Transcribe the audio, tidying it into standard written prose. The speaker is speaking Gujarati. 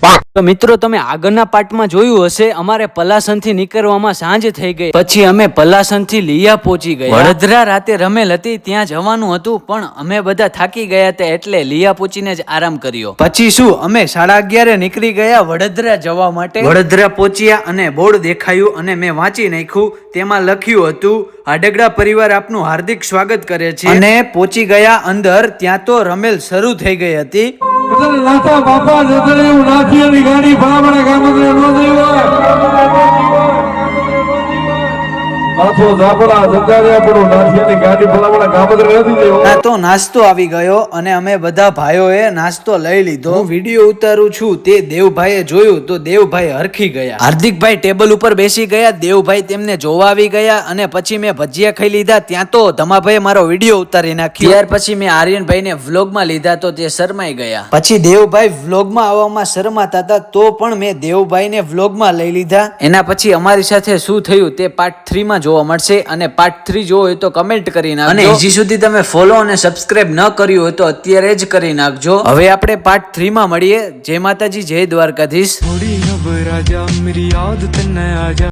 તો મિત્રો તમે આગળના પાર્ટમાં જોયું હશે અમારે પલાસનથી નીકળવામાં સાંજ થઈ ગઈ, પછી અમે પલાસનથી લીયા પહોંચી ગયા. વડોદરા રાતે રમેલ હતી ત્યાં જવાનું હતું પણ અમે બધા થાકી ગયા હતા એટલે લીયા પહોંચીને જ આરામ કર્યો. પછી શું અમે 11:30 નીકળી ગયા વડોદરા જવા માટે. વડોદરા પહોંચ્યા અને બોર્ડ દેખાયું અને મેં વાંચી નાખ્યું. તેમાં લખ્યું હતું આડગડા પરિવાર આપનું હાર્દિક સ્વાગત કરે છે અને પહોંચી ગયા અંદર. ત્યાં તો રમેલ શરૂ થઈ ગઈ હતી. નાતા બાપા જતરે હું નાથીની ગાડી ભલામણા ગામમાં નો દેવા આથો ઝાપડા જગાડે આપણો નાથીની ગાડી ભલામણા ગામમાં નથી દેવો. તો નાસ્તો આવી ગયો અને અમે બધા ભાઈઓએ નાસ્તો લઈ લીધો. હું વિડીયો ઉતારું છું તે દેવભાઈએ જોયું તો દેવભાઈ હરખી ગયા. હાર્દિકભાઈ ટેબલ ઉપર બેસી ગયા, દેવભાઈ તેમને જોવા આવી ગયા અને પછી મેં ભજીયા ખાઈ લીધા. ત્યાં તો ધમાભાઈએ મારો વિડીયો ઉતારી નાખ્યો. ત્યાર પછી મેં આર્યનભાઈને વ્લોગમાં લીધા તો તે શરમાઈ ગયા. પછી દેવભાઈ વ્લોગમાં આવવામાં શરમાતા હતા તો પણ મેં દેવભાઈને વ્લોગમાં લઈ લીધા. એના પછી અમારી સાથે શું થયું તે પાર્ટ 3 માં જોવા મળશે અને પાર્ટ 3 જોવો હોય તો કમેન્ટ કરી નાખજો. અને હજી સુધી તમે ફોલો અને સબસ્ક્રાઇબ ન કર્યું હોય તો અત્યારે જ કરી નાખજો. હવે આપણે પાર્ટ 3 માં મળીએ. જય માતાજી, જય દ્વારકાધીશ.